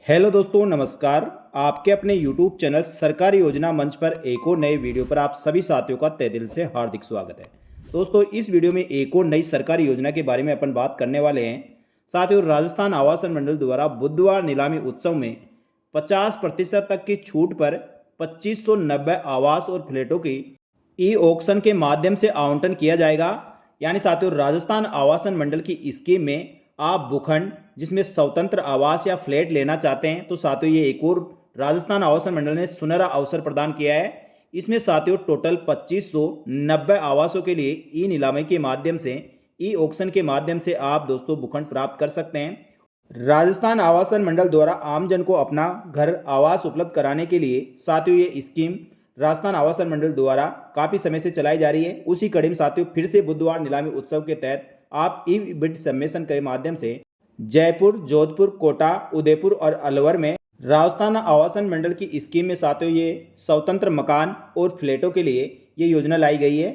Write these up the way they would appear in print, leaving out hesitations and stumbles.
Hello दोस्तों, नमस्कार। आपके अपने YouTube चैनल सरकारी योजना मंच पर एक और नए वीडियो पर आप सभी साथियों का तहे दिल से हार्दिक स्वागत है। दोस्तों, इस वीडियो में एक और नई सरकारी योजना के बारे में अपन बात करने वाले हैं। साथियों, राजस्थान आवासन मंडल द्वारा बुधवार नीलामी उत्सव में 50% तक की छूट पर 2590 आवास और फ्लैटों की ई ऑक्शन के माध्यम से आवंटन किया जाएगा। यानी साथियों, राजस्थान आवासन मंडल की स्कीम में आप भूखंड जिसमें स्वतंत्र आवास या फ्लैट लेना चाहते हैं तो साथियों ये एक और राजस्थान आवासन मंडल ने सुनहरा अवसर प्रदान किया है। इसमें साथियों टोटल 2590 आवासों के लिए ई नीलामी के माध्यम से ई ऑक्शन के माध्यम से आप दोस्तों भूखंड प्राप्त कर सकते हैं। राजस्थान आवासन मंडल द्वारा आमजन को अपना घर आवास उपलब्ध कराने के लिए साथियों ये स्कीम राजस्थान आवासन मंडल द्वारा काफ़ी समय से चलाई जा रही है। उसी कड़ी में साथियों फिर से बुधवार नीलामी उत्सव के तहत आप ई बिड सबमिशन के माध्यम से जयपुर, जोधपुर, कोटा, उदयपुर और अलवर में राजस्थान आवासन मंडल की स्कीम में साथियों ये स्वतंत्र मकान और फ्लैटों के लिए ये योजना लाई गई है।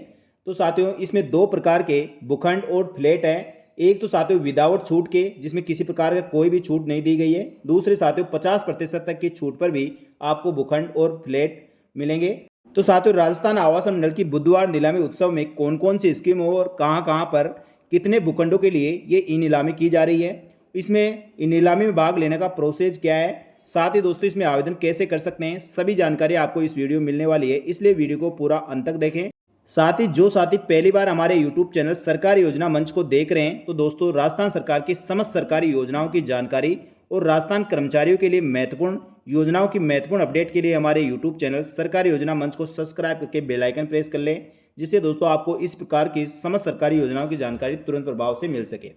तो साथियों इसमें दो प्रकार के भूखंड और फ्लैट हैं। एक तो साथियों विदाउट छूट के जिसमें किसी प्रकार का कोई भी छूट नहीं दी गई है। दूसरे साथियों 50% तक की छूट पर भी आपको भूखंड और फ्लैट मिलेंगे। तो साथियों राजस्थान आवासन मंडल की बुधवार नीलामी उत्सव में कौन कौन सी स्कीम और कहां कहां पर कितने भूखंडों के लिए ये ई नीलामी की जा रही है, इसमें ई नीलामी में भाग लेने का प्रोसेस क्या है, साथ ही दोस्तों इसमें आवेदन कैसे कर सकते हैं, सभी जानकारी आपको इस वीडियो में मिलने वाली है। इसलिए वीडियो को पूरा अंत तक देखें। साथ ही जो साथी पहली बार हमारे YouTube चैनल सरकारी योजना मंच को देख रहे हैं तो दोस्तों राजस्थान सरकार की समस्त सरकारी योजनाओं की जानकारी और राजस्थान कर्मचारियों के लिए महत्वपूर्ण योजनाओं की महत्वपूर्ण अपडेट के लिए हमारे YouTube चैनल सरकारी योजना मंच को सब्सक्राइब करके बेल आइकन प्रेस कर लें, जिससे दोस्तों आपको इस प्रकार की समस्त सरकारी योजनाओं की जानकारी तुरंत प्रभाव से मिल सके।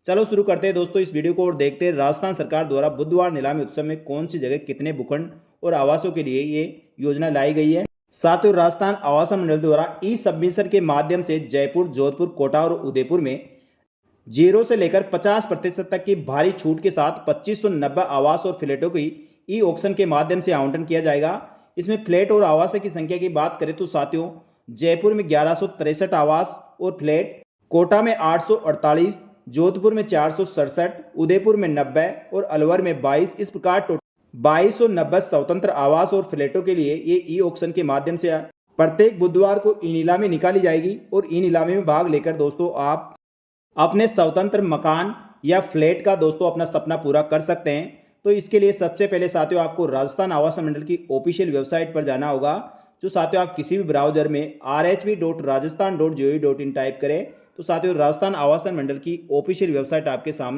चलो शुरू करते हैं दोस्तों इस वीडियो को और देखते हैं राजस्थान सरकार द्वारा बुधवार नीलामी उत्सव में कौन सी जगह कितने भूखंड और आवासों के लिए ये योजना लाई गई है। साथियों राजस्थान आवासन मंडल द्वारा ई सबमिशन के माध्यम से जयपुर, जोधपुर, कोटा और उदयपुर में 0 से लेकर 50% तक की भारी छूट के साथ 2590 आवास और फ्लैटों की ई ऑक्शन के माध्यम से आवंटन किया जाएगा। इसमें फ्लैट और आवास की संख्या की बात करें तो साथियों जयपुर में 1163 आवास और फ्लैट, कोटा में 848, जोधपुर में 467, उदयपुर में 90 और अलवर में 22। इस प्रकार टोटल 2290 स्वतंत्र आवास और फ्लैटों के लिए ये ई ऑक्शन के माध्यम से प्रत्येक बुधवार को ई नीलामी निकाली जाएगी और ई नीलामी में भाग लेकर दोस्तों आप अपने स्वतंत्र मकान या फ्लैट का दोस्तों अपना सपना पूरा कर सकते हैं। तो इसके लिए सबसे पहले साथियों आपको राजस्थान आवासन मंडल की ऑफिशियल वेबसाइट पर जाना होगा। जो साथियों आप किसी भी ब्राउजर में rhv.rajasthan.gov.in टाइप करें तो साथियों राजस्थान आवासन मंडल की ऑफिशियल वेबसाइट आपके सामने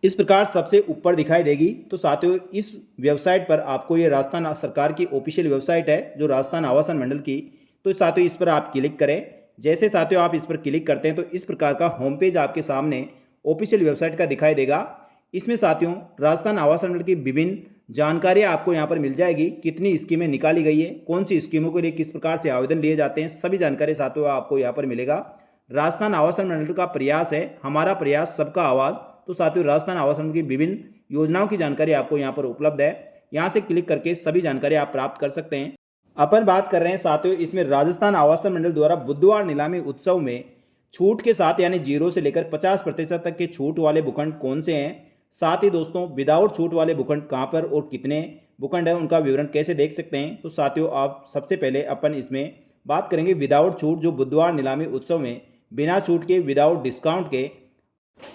इस प्रकार सबसे ऊपर दिखाई देगी। तो साथियों इस वेबसाइट पर आपको ये राजस्थान सरकार की ऑफिशियल वेबसाइट है जो राजस्थान आवासन मंडल की। तो साथियों इस पर आप क्लिक करें। जैसे साथियों आप इस पर क्लिक करते हैं तो इस प्रकार का होम पेज आपके सामने ऑफिशियल वेबसाइट का दिखाई देगा। इसमें साथियों राजस्थान आवासन मंडल की विभिन्न जानकारियां आपको यहां पर मिल जाएगी। कितनी स्कीमें निकाली गई है, कौन सी स्कीमों के लिए किस प्रकार से आवेदन लिए जाते हैं, सभी जानकारी साथियों आपको यहां पर मिलेगा। राजस्थान आवासन मंडल का प्रयास है हमारा प्रयास सबका आवाज़। तो साथियों राजस्थान आवासन मंडल की विभिन्न योजनाओं की जानकारी आपको यहाँ पर उपलब्ध है। यहाँ से क्लिक करके सभी जानकारी आप प्राप्त कर सकते हैं। अपन बात कर रहे हैं साथियों इसमें राजस्थान आवासन मंडल द्वारा बुधवार नीलामी उत्सव में छूट के साथ यानी 0 से लेकर 50% तक के छूट वाले भूखंड कौन से हैं, साथ ही दोस्तों विदाउट छूट वाले भूखंड कहाँ पर और कितने भूखंड है उनका विवरण कैसे देख सकते हैं। तो साथियों आप सबसे पहले अपन इसमें बात करेंगे विदाउट छूट जो बुधवार नीलामी उत्सव में बिना छूट के विदाउट डिस्काउंट के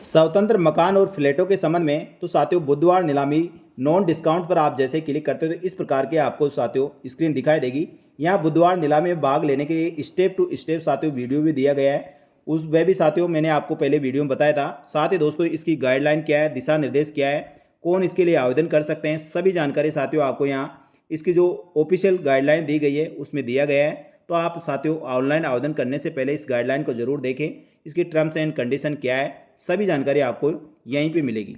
स्वतंत्र मकान और फ्लैटों के संबंध में। तो साथियों बुधवार नीलामी नॉन डिस्काउंट पर आप जैसे क्लिक करते हो तो इस प्रकार के आपको साथियों स्क्रीन दिखाई देगी। यहाँ बुधवार नीलामी में भाग लेने के लिए स्टेप टू स्टेप साथियों वीडियो भी दिया गया है। उस वह भी साथियों मैंने आपको पहले वीडियो में बताया था। साथ ही दोस्तों इसकी गाइडलाइन क्या है, दिशा निर्देश क्या है, कौन इसके लिए आवेदन कर सकते हैं, सभी जानकारी साथियों आपको यहाँ इसकी जो ऑफिशियल गाइडलाइन दी गई है उसमें दिया गया है। तो आप साथियों ऑनलाइन आवेदन करने से पहले इस गाइडलाइन को जरूर देखें। इसकी टर्म्स एंड कंडीशन क्या है, सभी जानकारी आपको यहीं पे मिलेगी।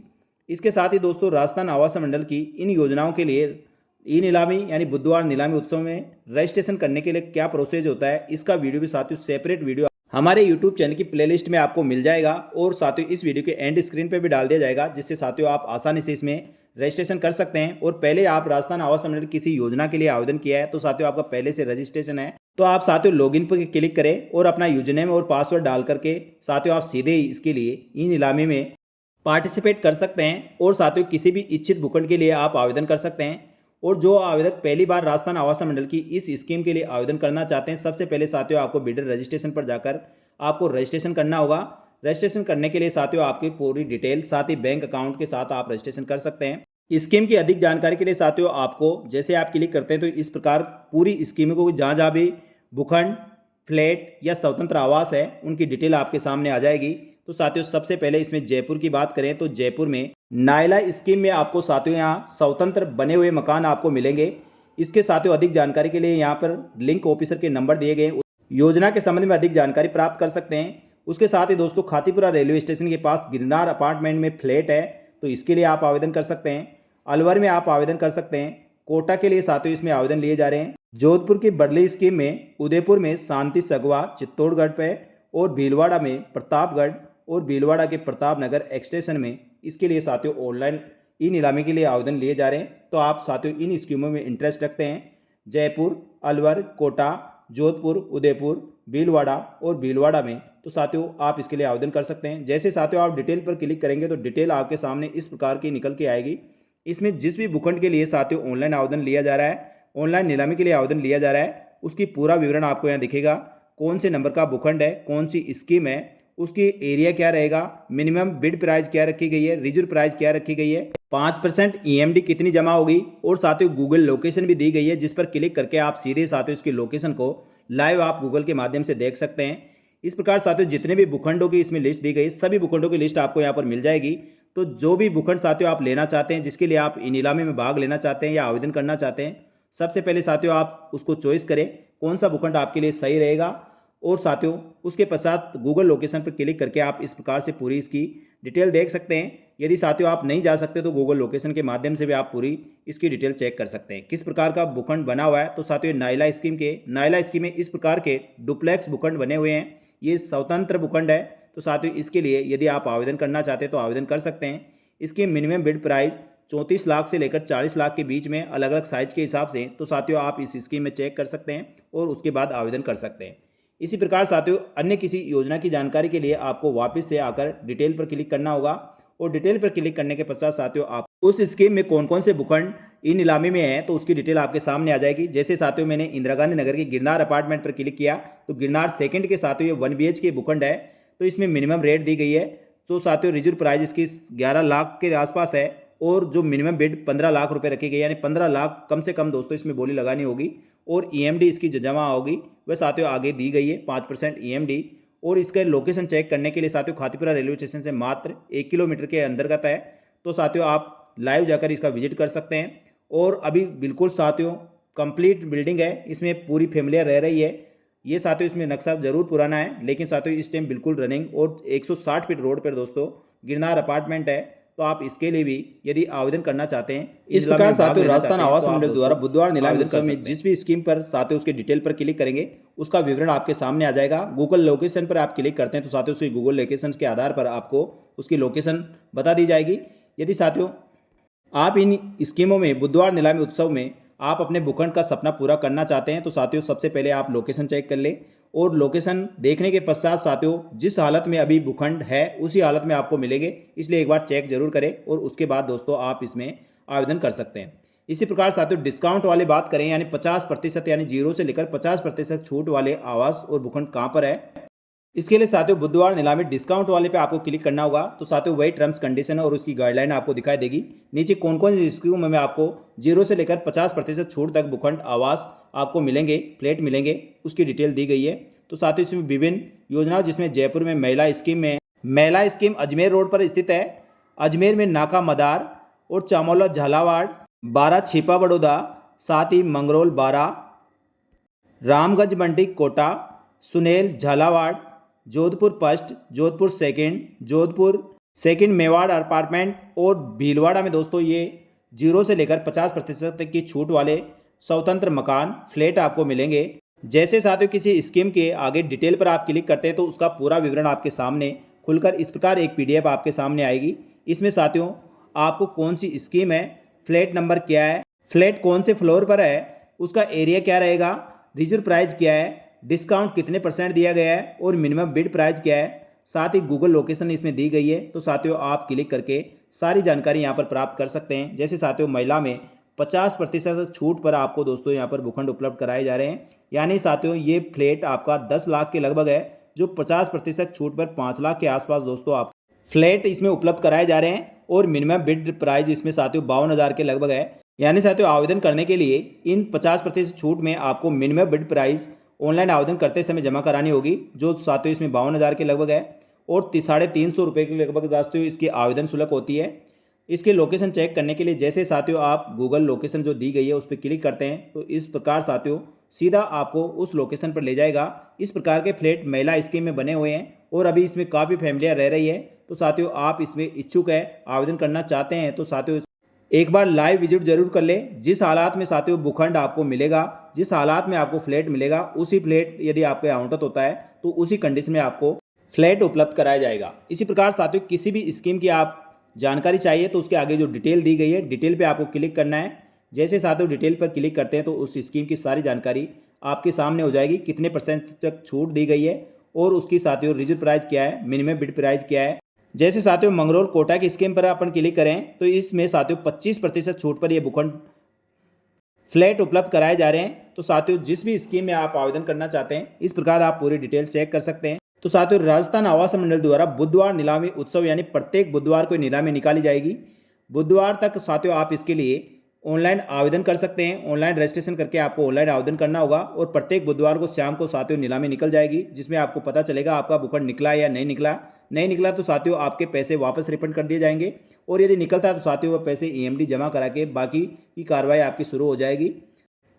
इसके साथ ही दोस्तों राजस्थान आवासन मंडल की इन योजनाओं के लिए ई नीलामी यानी बुधवार नीलामी उत्सव में रजिस्ट्रेशन करने के लिए क्या प्रोसेस होता है, इसका वीडियो भी साथियों सेपरेट वीडियो हमारे YouTube चैनल की प्लेलिस्ट में आपको मिल जाएगा और साथियों इस वीडियो के एंड स्क्रीन पे भी डाल दिया जाएगा, जिससे साथियों आप आसानी से इसमें रजिस्ट्रेशन कर सकते हैं। और पहले आप राजस्थान आवासन मंडल किसी योजना के लिए आवेदन किया है तो साथियों आपका पहले से रजिस्ट्रेशन है तो आप साथियों लॉगिन पर क्लिक करें और अपना यूजरनेम और पासवर्ड डाल करके साथियों आप सीधे इसके लिए ई नीलामी में पार्टिसिपेट कर सकते हैं और साथियों किसी भी इच्छित भूखंड के लिए आप आवेदन कर सकते हैं। और जो आवेदक पहली बार राजस्थान आवासन मंडल की इस स्कीम के लिए आवेदन करना चाहते हैं, सबसे पहले साथियों आपको बिल्डर रजिस्ट्रेशन पर जाकर आपको रजिस्ट्रेशन करना होगा। रजिस्ट्रेशन करने के लिए साथियों आपकी पूरी डिटेल साथ ही बैंक अकाउंट के साथ आप रजिस्ट्रेशन कर सकते हैं। स्कीम की अधिक जानकारी के लिए साथियों आपको जैसे आप क्लिक करते हैं तो इस प्रकार पूरी स्कीम को जहाँ जहाँ भी भूखंड, फ्लैट या स्वतंत्र आवास है उनकी डिटेल आपके सामने आ जाएगी। तो साथियों सबसे पहले इसमें जयपुर की बात करें तो जयपुर में नायला स्कीम में आपको साथियों यहाँ स्वतंत्र बने हुए मकान आपको मिलेंगे। इसके साथियों अधिक जानकारी के लिए यहाँ पर लिंक ऑफिसर के नंबर दिए गए, योजना के संबंध में अधिक जानकारी प्राप्त कर सकते हैं। उसके साथ ही दोस्तों खातीपुरा रेलवे स्टेशन के पास गिरनार अपार्टमेंट में फ्लैट है, तो इसके लिए आप आवेदन कर सकते हैं। अलवर में आप आवेदन कर सकते हैं। कोटा के लिए साथियों इसमें आवेदन लिए जा रहे हैं। जोधपुर की बदली स्कीम में उदयपुर में शांति सगवा चित्तौड़गढ़ पे और भीलवाड़ा में प्रतापगढ़ और भीलवाड़ा के प्रतापनगर एक्सटेंशन में इसके लिए साथियों ऑनलाइन ई नीलामी के लिए आवेदन लिए जा रहे हैं। तो आप साथियों इन स्कीमों में इंटरेस्ट रखते हैं, जयपुर, अलवर, कोटा, जोधपुर, उदयपुर, भीलवाड़ा और भीलवाड़ा में, तो साथियों आप इसके लिए आवेदन कर सकते हैं। जैसे साथियों आप डिटेल पर क्लिक करेंगे तो डिटेल आपके सामने इस प्रकार की निकल के आएगी। इसमें जिस भी भूखंड के लिए साथियों ऑनलाइन आवेदन लिया जा रहा है, ऑनलाइन नीलामी के लिए आवेदन लिया जा रहा है, उसकी पूरा विवरण आपको यहाँ दिखेगा। कौन से नंबर का भूखंड है, कौन सी स्कीम है, उसकी एरिया क्या रहेगा, मिनिमम बिड प्राइस क्या रखी गई है, रिजर्व प्राइस क्या रखी गई है, 5% ईएमडी कितनी जमा होगी, और साथियों गूगल लोकेशन भी दी गई है जिस पर क्लिक करके आप सीधे साथियों इसकी लोकेशन को लाइव आप गूगल के माध्यम से देख सकते हैं। इस प्रकार साथियों जितने भी भूखंडों की इसमें लिस्ट दी गई, सभी भूखंडों की लिस्ट आपको यहाँ पर मिल जाएगी। तो जो भी भूखंड साथियों आप लेना चाहते हैं, जिसके लिए आप नीलामी में भाग लेना चाहते हैं या आवेदन करना चाहते हैं, सबसे पहले साथियों आप उसको चॉइस करें कौन सा भूखंड आपके लिए सही रहेगा। और साथियों उसके पश्चात गूगल लोकेशन पर क्लिक करके आप इस प्रकार से पूरी इसकी डिटेल देख सकते हैं। यदि साथियों आप नहीं जा सकते तो गूगल लोकेशन के माध्यम से भी आप पूरी इसकी डिटेल चेक कर सकते हैं किस प्रकार का भूखंड बना हुआ है। तो साथियों नायला स्कीम में इस प्रकार के डुप्लेक्स भूखंड बने हुए हैं, ये स्वतंत्र भूखंड है। तो साथियों इसके लिए यदि आप आवेदन करना चाहते हैं तो आवेदन कर सकते हैं। इसकी मिनिमम बिड प्राइस 34 लाख से लेकर 40 लाख के बीच में अलग अलग साइज के हिसाब से, तो साथियों आप इस स्कीम में चेक कर सकते हैं और उसके बाद आवेदन कर सकते हैं। इसी प्रकार साथियों अन्य किसी योजना की जानकारी के लिए आपको वापस से आकर डिटेल पर क्लिक करना होगा और डिटेल पर क्लिक करने के पश्चात साथियों आप उस स्कीम में कौन कौन से भूखंड ई नीलामी में है तो उसकी डिटेल आपके सामने आ जाएगी। जैसे साथियों मैंने इंदिरा गांधी नगर के गिरनार अपार्टमेंट पर क्लिक किया तो गिरनार सेकंड के साथियों ये 1 BH के भूखंड है, तो इसमें मिनिमम रेट दी गई है। तो साथियों रिजर्व प्राइस इसकी 11 लाख के आसपास है और जो मिनिमम बिड 15 लाख रुपए रखी गई, यानी 15 लाख कम से कम दोस्तों इसमें बोली लगानी होगी। और ईएमडी इसकी जो जमा होगी वह साथियों आगे दी गई है 5% ईएमडी। और इसका लोकेशन चेक करने के लिए साथियों खातीपुरा रेलवे स्टेशन से मात्र 1 किलोमीटर के अंतर्गत है। तो साथियों आप लाइव जाकर इसका विजिट कर सकते हैं। और अभी बिल्कुल साथियों कंप्लीट बिल्डिंग है, इसमें पूरी फैमिलियाँ रह रही है। ये साथियों इसमें नक्शा जरूर पुराना है लेकिन साथियों इस टाइम बिल्कुल रनिंग और 160 फीट रोड पर दोस्तों गिरनार अपार्टमेंट है। तो आप इसके लिए भी यदि आवेदन करना चाहते हैं, इस प्रकार साथियों राजस्थान आवास मंडल द्वारा बुधवार नीलामी उत्सव में जिस भी स्कीम पर साथियों उसके डिटेल पर क्लिक करेंगे उसका विवरण आपके सामने आ जाएगा। गूगल लोकेशन पर आप क्लिक करते हैं तो साथियों उसकी गूगल लोकेशन के आधार पर आपको उसकी लोकेशन बता दी जाएगी। यदि साथियों आप इन स्कीमों में बुधवार नीलामी उत्सव में आप अपने भूखंड का सपना पूरा करना चाहते हैं तो साथियों सबसे पहले आप लोकेशन चेक कर लें और लोकेशन देखने के पश्चात साथियों जिस हालत में अभी भूखंड है उसी हालत में आपको मिलेंगे, इसलिए एक बार चेक जरूर करें और उसके बाद दोस्तों आप इसमें आवेदन कर सकते हैं। इसी प्रकार साथियों डिस्काउंट वाली बात करें यानी 50% यानी 0 से लेकर 50% छूट वाले आवास और भूखंड कहाँ पर है, इसके लिए साथियों बुधवार नीलामी डिस्काउंट वाले पे आपको क्लिक करना होगा। तो साथियों वही टर्म्स कंडीशन और उसकी गाइडलाइन आपको दिखाई देगी। नीचे कौन कौन सी स्कीम में आपको 0 से लेकर 50% छूट तक भूखंड आवास आपको मिलेंगे, फ्लैट मिलेंगे, उसकी डिटेल दी गई है। तो साथियों इसमें विभिन्न योजनाओं जिसमें जयपुर में महिला स्कीम अजमेर रोड पर स्थित है। अजमेर में नाका मदार और चामोला झालावाड़ 12 छिपा बड़ौदा, साथ ही मंगरोल 12, रामगंज मंडी Kota, Sunel Jhalawar, Jodhpur first, Jodhpur second Mewar apartment और भीलवाड़ा में दोस्तों ये 0 से लेकर 50% तक की छूट वाले स्वतंत्र मकान फ्लैट आपको मिलेंगे। जैसे साथियों किसी स्कीम के आगे डिटेल पर आप क्लिक करते हैं तो उसका पूरा विवरण आपके सामने खुलकर इस प्रकार एक PDF आपके सामने आएगी। इसमें साथियों आपको कौन सी स्कीम है, फ्लैट नंबर क्या है, फ्लैट कौन से फ्लोर पर है, उसका एरिया क्या रहेगा, रिजर्व प्राइस क्या है, डिस्काउंट कितने % दिया गया है और मिनिमम बिड प्राइस क्या है, साथ ही गूगल लोकेशन इसमें दी गई है। तो साथियों आप क्लिक करके सारी जानकारी यहाँ पर प्राप्त कर सकते हैं। जैसे साथियों महिला में 50% छूट पर आपको दोस्तों यहाँ पर भूखंड उपलब्ध कराए जा रहे हैं। यानी साथियों ये फ्लैट आपका 10 लाख के लगभग है, जो 50% छूट पर 5 लाख के आसपास दोस्तों आप फ्लैट इसमें उपलब्ध कराए जा रहे हैं। और मिनिमम बिड प्राइस इसमें साथियों 52,000 के लगभग है। यानी साथियों आवेदन करने के लिए इन 50% छूट में आपको मिनिमम बिड प्राइस ऑनलाइन आवेदन करते समय जमा करानी होगी, जो साथियों इसमें 52,000 के लगभग है। और 350 रुपये के लगभग दोस्तों इसकी आवेदन शुल्क होती है। इसके लोकेशन चेक करने के लिए जैसे साथियों आप गूगल लोकेशन जो दी गई है उस पर क्लिक करते हैं तो इस प्रकार साथियों सीधा आपको उस लोकेशन पर ले जाएगा। इस प्रकार के फ्लैट महिला स्कीम में बने हुए हैं और अभी इसमें काफ़ी फैमिलियाँ रह रही है। तो साथियों आप इसमें इच्छुक है, आवेदन करना चाहते हैं तो साथियों एक बार लाइव विजिट जरूर कर ले। जिस हालात में साथियों भूखंड आपको मिलेगा, जिस हालात में आपको फ्लैट मिलेगा, उसी फ्लैट यदि आपको आवंटित होता है तो उसी कंडीशन में आपको फ्लैट उपलब्ध कराया जाएगा। इसी प्रकार साथियों किसी भी स्कीम की आप जानकारी चाहिए तो उसके आगे जो डिटेल दी गई है, डिटेल पे आपको क्लिक करना है। जैसे साथियों डिटेल पर क्लिक करते हैं तो उस स्कीम की सारी जानकारी आपके सामने हो जाएगी, कितने परसेंट तक छूट दी गई है और उसकी साथियों रिजर्व प्राइस क्या है, मिनिमम बिड प्राइस क्या है। जैसे साथियों मंगरोल कोटा की स्कीम पर अपन क्लिक करें तो इसमें साथियों 25% छूट पर यह भूखंड फ्लैट उपलब्ध कराए जा रहे हैं। तो साथियों जिस भी स्कीम में आप आवेदन करना चाहते हैं इस प्रकार आप पूरी डिटेल चेक कर सकते हैं। तो साथियों राजस्थान आवास मंडल द्वारा बुधवार नीलामी उत्सव यानी प्रत्येक बुधवार को नीलामी निकाली जाएगी। बुधवार तक साथियों आप इसके लिए ऑनलाइन आवेदन कर सकते हैं। ऑनलाइन रजिस्ट्रेशन करके आपको ऑनलाइन आवेदन करना होगा और प्रत्येक बुधवार को शाम को साथियों नीलामी निकल जाएगी, जिसमें आपको पता चलेगा आपका भूखंड निकला या नहीं निकला। नहीं निकला तो साथियों आपके पैसे वापस रिफंड कर दिए जाएंगे और यदि निकलता है तो साथियों वह पैसे ईएमडी जमा करा के बाकी की कार्रवाई आपकी शुरू हो जाएगी।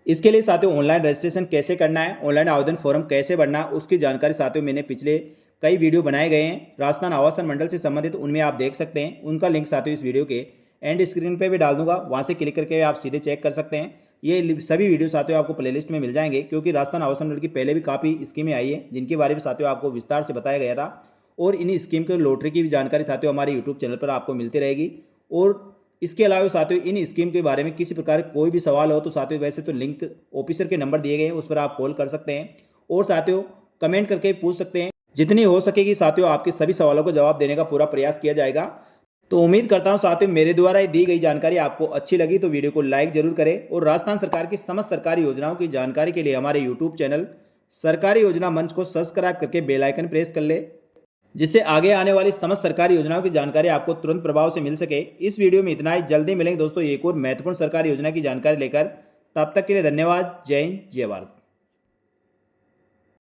इसके लिए साथियों ऑनलाइन रजिस्ट्रेशन कैसे करना है, ऑनलाइन आवेदन फॉर्म कैसे भरना है, उसकी जानकारी साथियों मैंने पिछले कई वीडियो बनाए गए हैं राजस्थान आवास मंडल से संबंधित, उनमें आप देख सकते हैं। उनका लिंक साथियों इस वीडियो के एंड स्क्रीन पे भी डाल दूंगा, वहां से क्लिक करके आप सीधे चेक कर सकते हैं। ये सभी वीडियो साथियों आपको प्लेलिस्ट में मिल जाएंगे, क्योंकि राजस्थान आवास मंडल की पहले भी काफ़ी स्कीमें आई है जिनके बारे में साथियों आपको विस्तार से बताया गया था। और इन स्कीम के लॉटरी की भी जानकारी साथियों हमारे यूट्यूब चैनल पर आपको मिलती रहेगी। और इसके अलावा साथियों इन स्कीम के बारे में किसी प्रकार कोई भी सवाल हो तो साथियों वैसे तो लिंक ऑफिसर के नंबर दिए गए हैं, उस पर आप कॉल कर सकते हैं और साथियों कमेंट करके पूछ सकते हैं। जितनी हो सकेगी साथियों आपके सभी सवालों को जवाब देने का पूरा प्रयास किया जाएगा। तो उम्मीद करता हूं साथियों मेरे द्वारा दी गई जानकारी आपको अच्छी लगी तो वीडियो को लाइक जरूर करें और राजस्थान सरकार की समस्त सरकारी योजनाओं की जानकारी के लिए हमारे यूट्यूब चैनल सरकारी योजना मंच को सब्सक्राइब करके बेल आइकन प्रेस कर ले, जिससे आगे आने वाली समस्त सरकारी योजनाओं की जानकारी आपको तुरंत प्रभाव से मिल सके। इस वीडियो में इतना ही, जल्दी मिलेंगे दोस्तों एक और महत्वपूर्ण सरकारी योजना की जानकारी लेकर। तब तक के लिए धन्यवाद। जय हिंद, जय भारत।